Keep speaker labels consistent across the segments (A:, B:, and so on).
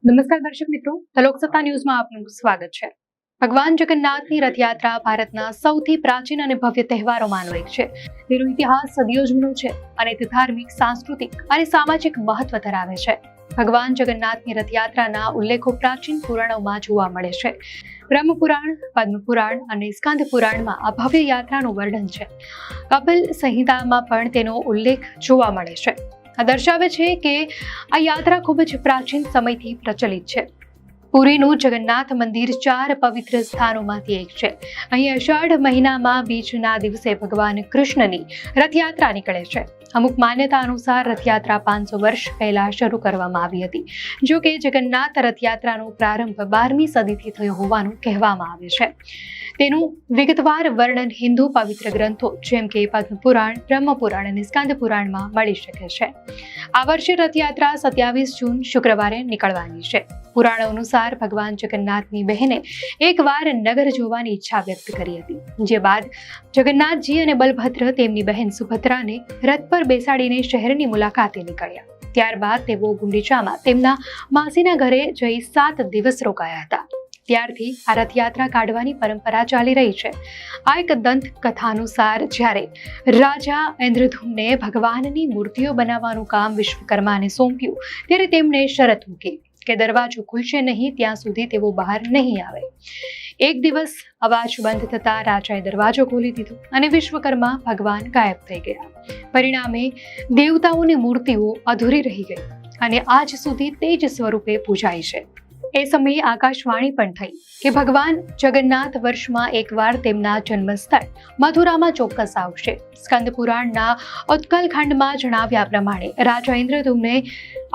A: નમસ્કાર દર્શક મિત્રો, તલોકસત્તા ન્યૂઝમાં આપનું સ્વાગત છે। ભગવાન જગન્નાથની રથયાત્રા ભારતના સૌથી પ્રાચીન અને ભવ્ય તહેવારોમાંનો એક છે। તેનો ઇતિહાસ સદીઓ જૂનો છે અને તે ધાર્મિક, સાંસ્કૃતિક અને સામાજિક મહત્વ ધરાવે છે। ભગવાન જગન્નાથની રથયાત્રાના ઉલ્લેખો પ્રાચીન પુરાણોમાં જોવા મળે છે। બ્રહ્મપુરાણ, પદ્મપુરાણ અને સ્કંદ પુરાણમાં આ ભવ્ય યાત્રાનું વર્ણન છે। કપિલ સંહિતામાં પણ તેનો ઉલ્લેખ જોવા મળે છે। આ દર્શાવે છે કે આ યાત્રા ખૂબ જ પ્રાચીન સમયથી પ્રચલિત છે। પુરીનું જગન્નાથ મંદિર 4 પવિત્ર સ્થાનોમાંથી એક છે। અહીં અષાઢ મહિનામાં બીજના દિવસે ભગવાન કૃષ્ણની રથયાત્રા નીકળે છે। અમુક માન્યતા અનુસાર રથયાત્રા 500 વર્ષ પહેલા શરૂ કરવામાં આવી હતી। જો કે જગન્નાથ રથયાત્રાનો પ્રારંભ 12મી સદીથી થયો હોવાનું કહેવામાં આવે છે। તેનું વિગતવાર વર્ણન હિન્દુ પવિત્ર ગ્રંથો જેમ કે પદ્મપુરાણ, બ્રહ્મપુરાણ અને સ્કંદ પુરાણમાં મળી શકે છે। આ વર્ષે રથયાત્રા 27 જૂન શુક્રવારે નીકળવાની છે। પુરાણો અનુસાર ભગવાન જગન્નાથની બહેને એકવાર નગર જોવાની ઈચ્છા વ્યક્ત કરી હતી, જે બાદ જગન્નાથજી અને બલભદ્ર તેમની બહેન સુભદ્રાને રથ પર બેસાડીને શહેરની મુલાકાતે નીકળ્યા। ત્યારબાદ તેઓ ગુંડીચામાં તેમના માસીના ઘરે જઈ 7 દિવસ રોકાયા હતા। ત્યારથી આ રથયાત્રા કાઢવાની પરંપરા ચાલી રહી છે। આ એક દંત કથા અનુસાર જ્યારે રાજા ઇન્દ્રધૂમને ભગવાનની મૂર્તિઓ બનાવવાનું કામ વિશ્વકર્માને સોંપ્યું, ત્યારે તેમણે શરત મૂકી કે દરવાજો ખુલશે નહીં ત્યાં સુધી તેઓ બહાર નહીં આવે। એક દિવસ અવાજ બંધ થતાં રાજાએ દરવાજો ખોલી દીધો અને વિશ્વકર્મા ભગવાન ગાયબ થઈ ગયા। પરિણામે દેવતાઓની મૂર્તિઓ અધૂરી રહી ગઈ અને આજ સુધી તે જ સ્વરૂપે પૂજાય છે। એ સમયે આકાશવાણી પણ થઈ કે ભગવાન જગન્નાથ વર્ષમાં એકવાર તેમના જન્મસ્થળ મથુરામાં ચોક્કસ આવશે। સ્કંદ પુરાણના ઉત્કલખંડમાં જણાવ્યા પ્રમાણે રાજા ઇન્દ્રધૂમને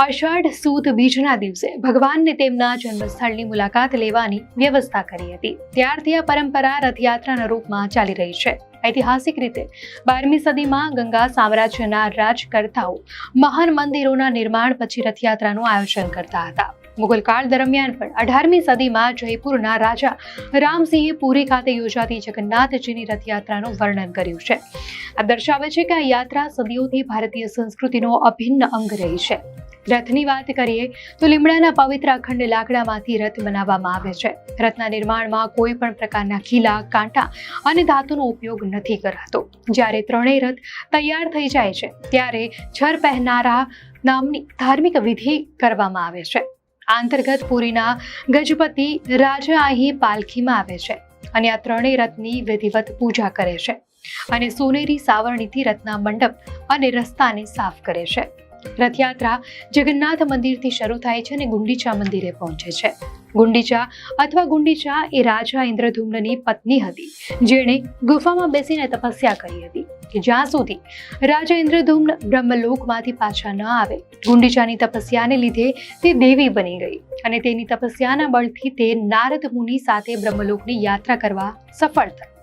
A: અષાઢ સુદ બીજના દિવસે ભગવાનને તેમના જન્મસ્થળની મુલાકાત લેવાની વ્યવસ્થા કરી હતી। ત્યારથી આ પરંપરા રથયાત્રાના રૂપમાં ચાલી રહી છે। ઐતિહાસિક રીતે 12મી સદીમાં ગંગા સામ્રાજ્યના રાજકર્તાઓ મહાન મંદિરોના નિર્માણ પછી રથયાત્રાનું આયોજન કરતા હતા। મુગલ કાળ દરમિયાન પણ 18મી સદીમાં જયપુરના રાજા રામસિંહે પુરી ખાતે યોજાતી જગન્નાથજીની રથયાત્રાનું વર્ણન કર્યું છે। આ દર્શાવે છે કે આ યાત્રા સદીઓથી ભારતીય સંસ્કૃતિનો અભિન્ન અંગ રહી છે। રથની વાત કરીએ તો લીમડાના પવિત્ર અખંડ લાકડામાંથી રથ બનાવવામાં આવે છે। રથના નિર્માણમાં કોઈ પણ પ્રકારના ખીલા, કાંટા અને ધાતુનો ઉપયોગ નથી કરાતો। જ્યારે ત્રણેય રથ તૈયાર થઈ જાય છે ત્યારે છર પહેનારા નામની ધાર્મિક વિધિ કરવામાં આવે છે। આ અંતર્ગત પુરીના ગજપતિ રાજા અહીં પાલખીમાં આવે છે અને આ ત્રણેય રથની વિધિવત પૂજા કરે છે અને સોનેરી સાવરણીથી રથના મંડપ અને રસ્તાને સાફ કરે છે। રથયાત્રા જગન્નાથ મંદિરથી શરૂ થાય છે અને ગુંડીચા મંદિરે પહોંચે છે। ગુંડીચા એ રાજા ઇન્દ્રધૂમ્નની પત્ની હતી, જેણે ગુફામાં બેસીને તપસ્યા કરી હતી કે જ્યાં સુધી રાજા ઇન્દ્રધૂમ્ન બ્રહ્મલોકમાંથી પાછા ન આવે। ગુંડીચાની તપસ્યાને લીધે તે દેવી બની ગઈ અને તેની તપસ્યાના બળથી તે નારદ મુનિ સાથે બ્રહ્મલોકની યાત્રા કરવા સફળ થઈ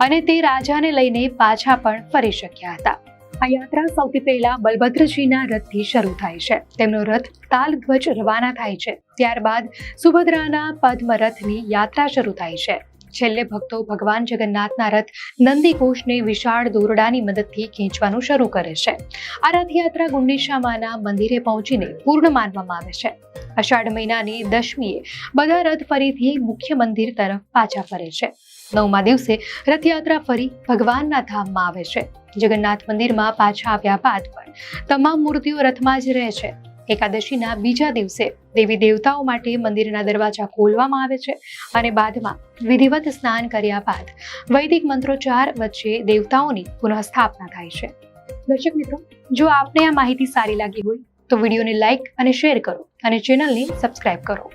A: અને તે રાજાને લઈને પાછા પણ ફરી શક્યા હતા। આ યાત્રા સૌથી પહેલા બલભદ્રજીના રથથી શરૂ થાય છે। તેમનો રથ તાલધ્વજ રવાના થાય છે। ત્યારબાદ સુભદ્રાના પદ્મરથની યાત્રા શરૂ થાય છે। છેલ્લે ભક્તો ભગવાન જગન્નાથના રથ નંદીઘોષને વિશાળ દોરડાની મદદથી ખેંચવાનું શરૂ કરે છે। આ રથયાત્રા ગુંડીચામાના મંદિરે પહોંચીને પૂર્ણ માનવામાં આવે છે। અષાઢ મહિનાની 10મીએ બધા રથ ફરીથી મુખ્ય મંદિર તરફ પાછા ફરે છે। 9મા દિવસે રથયાત્રા ફરી ભગવાનના ધામમાં આવે છે। જગન્નાથ મંદિરમાં પાછા આવ્યા બાદ પણ તમામ મૂર્તિઓ રથમાં જ રહે છે। એકાદશીના બીજા દિવસે દેવી દેવતાઓ માટે મંદિરના દરવાજા ખોલવામાં આવે છે અને બાદમાં વિધિવત સ્નાન કર્યા બાદ વૈદિક મંત્રોચ્ચાર વચ્ચે દેવતાઓની પુનઃસ્થાપના થાય છે। દર્શક મિત્રો, જો આપને આ માહિતી સારી લાગી હોય તો વિડીયોને લાઈક અને શેર કરો અને ચેનલને સબસ્ક્રાઇબ કરો।